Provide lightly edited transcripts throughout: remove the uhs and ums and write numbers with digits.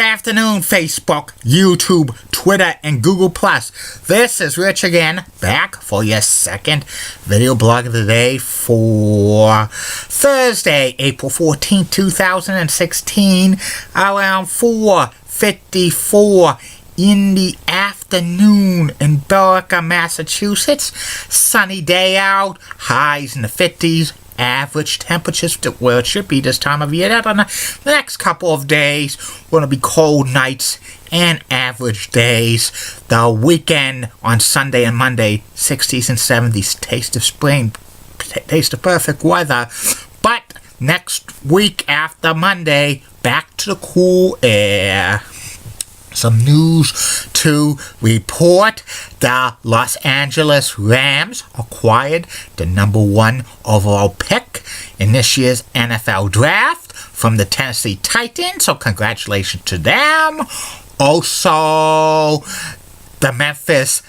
afternoon, Facebook, YouTube, Twitter, and Google+. This is Rich again, back for your second video blog of the day for Thursday, April 14, 2016, around 4:54 in the afternoon in Billerica, Massachusetts. Sunny day out, highs in the 50s. Average temperatures where it should be this time of year. On the next couple of days, going to be cold nights and average days. The weekend on Sunday and Monday, 60s and 70s. Taste of spring, taste of perfect weather. But next week after Monday, back to the cool air. Some news to report. The Los Angeles Rams acquired the number 1 overall pick in this year's NFL draft from the Tennessee Titans, so congratulations to them. Also, the Memphis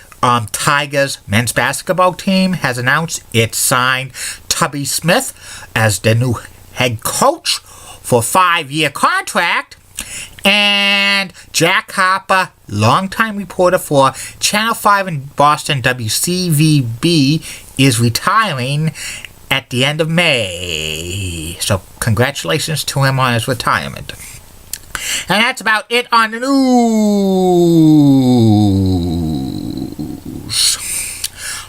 Tigers men's basketball team has announced it signed Tubby Smith as the new head coach for a 5-year contract. And Jack Harper, longtime reporter for Channel 5 in Boston WCVB, is retiring at the end of May. So congratulations to him on his retirement. And that's about it on the news.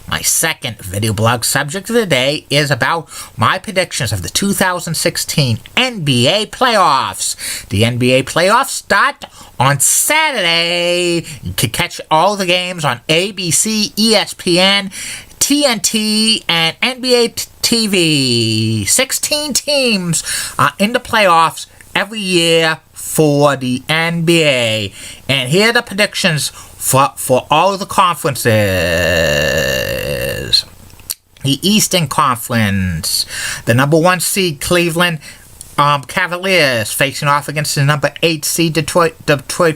My second video blog subject of the day is about my predictions of the 2016 NBA playoffs. The NBA playoffs start on Saturday. You can catch all the games on ABC, ESPN, TNT, and NBA TV. 16 teams are in the playoffs every year for the NBA. And here are the predictions for all the conferences. The Eastern Conference, the number 1 seed Cleveland Cavaliers facing off against the number 8 seed Detroit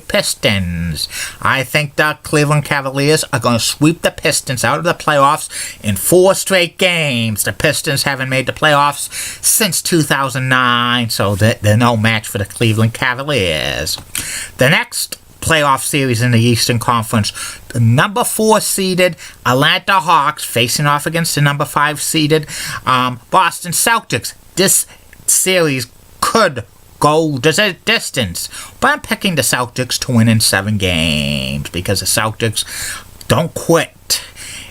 Pistons. I think the Cleveland Cavaliers are going to sweep the Pistons out of the playoffs in 4 straight games. The Pistons haven't made the playoffs since 2009, so they're no match for the Cleveland Cavaliers. The next playoff series in the Eastern Conference, the number 4 seeded Atlanta Hawks facing off against the number 5 seeded Boston Celtics. This series could go the distance, but I'm picking the Celtics to win in 7 games because the Celtics don't quit.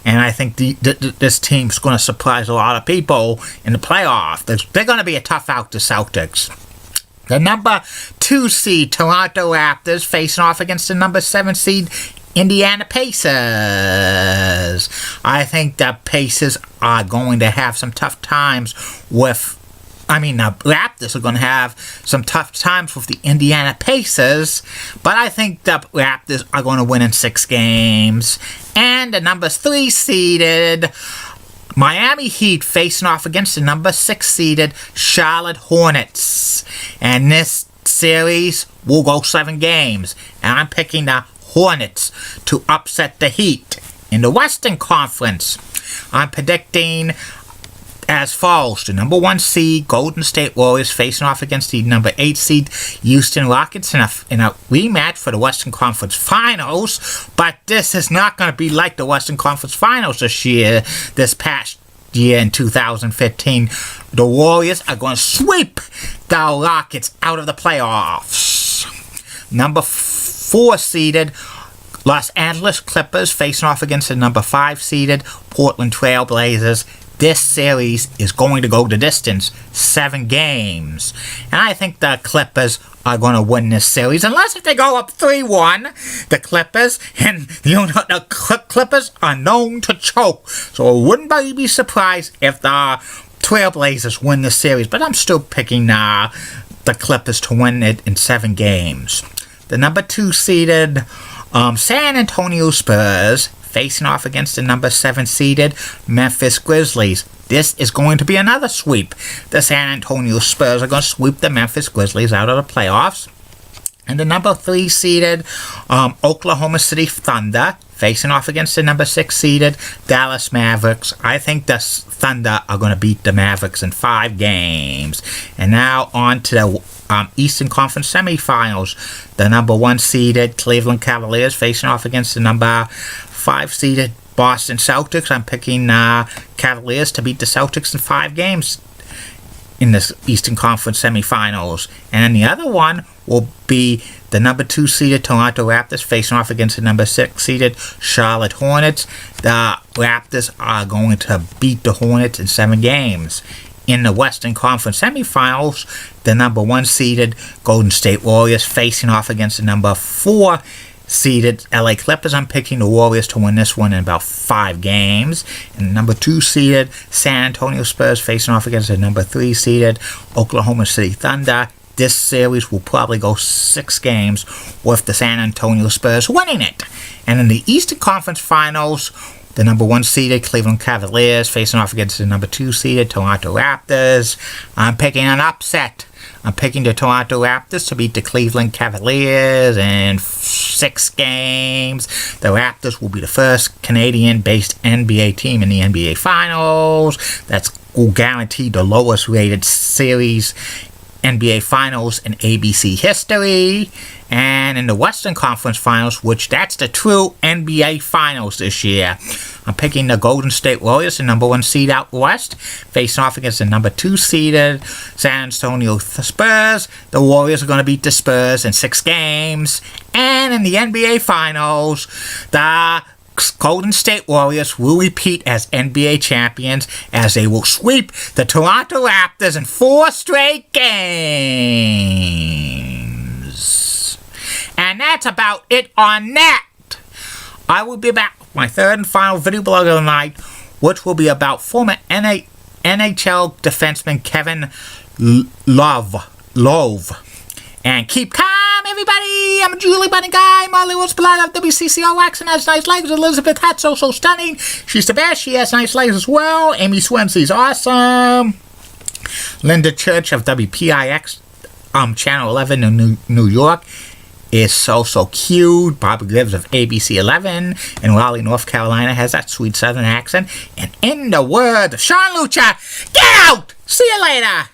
And I think this team's going to surprise a lot of people in the playoff. They're going to be a tough out, the Celtics. The number 2 seed Toronto Raptors facing off against the number 7 seed Indiana Pacers. I think the Pacers are going to have some tough times with... the Raptors are going to have some tough times with the Indiana Pacers, but I think the Raptors are going to win in 6 games. And the number 3 seeded Miami Heat facing off against the number 6 seeded Charlotte Hornets. And this series will go 7 games. And I'm picking the Hornets to upset the Heat. In the Western Conference, I'm predicting as follows. The number 1 seed Golden State Warriors facing off against the number 8 seed Houston Rockets in a rematch for the Western Conference Finals. But this is not going to be like the Western Conference Finals this past year in 2015. The Warriors are going to sweep the Rockets out of the playoffs. Number 4 seeded Los Angeles Clippers facing off against the number 5 seeded Portland Trail Blazers. This series is going to go the distance, 7 games. And I think the Clippers are going to win this series, unless if they go up 3-1, the Clippers, and the Clippers are known to choke. So I wouldn't be surprised if the Trailblazers win this series, but I'm still picking the Clippers to win it in 7 games. The number 2 seeded San Antonio Spurs facing off against the number 7 seeded Memphis Grizzlies. This is going to be another sweep. The San Antonio Spurs are going to sweep the Memphis Grizzlies out of the playoffs. And the number 3 seeded Oklahoma City Thunder facing off against the number 6 seeded Dallas Mavericks. I think the Thunder are going to beat the Mavericks in 5 games. And now on to the Eastern Conference semifinals. The number 1 seeded Cleveland Cavaliers facing off against the number 5 seeded Boston Celtics. I'm picking Cavaliers to beat the Celtics in 5 games in the Eastern Conference semifinals. And then the other one will be the number 2 seeded Toronto Raptors facing off against the number 6 seeded Charlotte Hornets. The Raptors are going to beat the Hornets in 7 games. In the Western Conference semifinals, the number 1 seeded Golden State Warriors facing off against the number 4 seeded LA Clippers. I'm picking the Warriors to win this one in about 5 games. And the number 2 seeded San Antonio Spurs facing off against the number 3 seeded Oklahoma City Thunder. This series will probably go 6 games with the San Antonio Spurs winning it. And in the Eastern Conference Finals, the number 1 seeded Cleveland Cavaliers facing off against the number 2 seeded Toronto Raptors. I'm picking an upset. I'm picking the Toronto Raptors to beat the Cleveland Cavaliers in 6 games. The Raptors will be the first Canadian-based NBA team in the NBA Finals. That's will guarantee the lowest rated series NBA Finals in ABC history. And in the Western Conference Finals, which that's the true NBA Finals this year, I'm picking the Golden State Warriors, the number 1 seed out west, facing off against the number 2 seeded San Antonio Spurs. The Warriors are going to beat the Spurs in 6 games. And in the NBA Finals, the Golden State Warriors will repeat as NBA champions as they will sweep the Toronto Raptors in 4 straight games. And that's about it on that. I will be back with my 3rd and final video blog of the night, which will be about former NHL defenseman Kevin Love. And keep calm, everybody. I'm a Julie Bunny guy. Molly was blood of WCCO Waxon has nice legs. Elizabeth Hutt, so stunning. She's the best. She has nice legs as well. Amy Swensey's awesome. Linda Church of WPIX, Channel 11 in New York, is so cute. Bobby Gibbs of ABC 11 in Raleigh, North Carolina, has that sweet southern accent. And in the words of Sean Lucha, get out! See you later!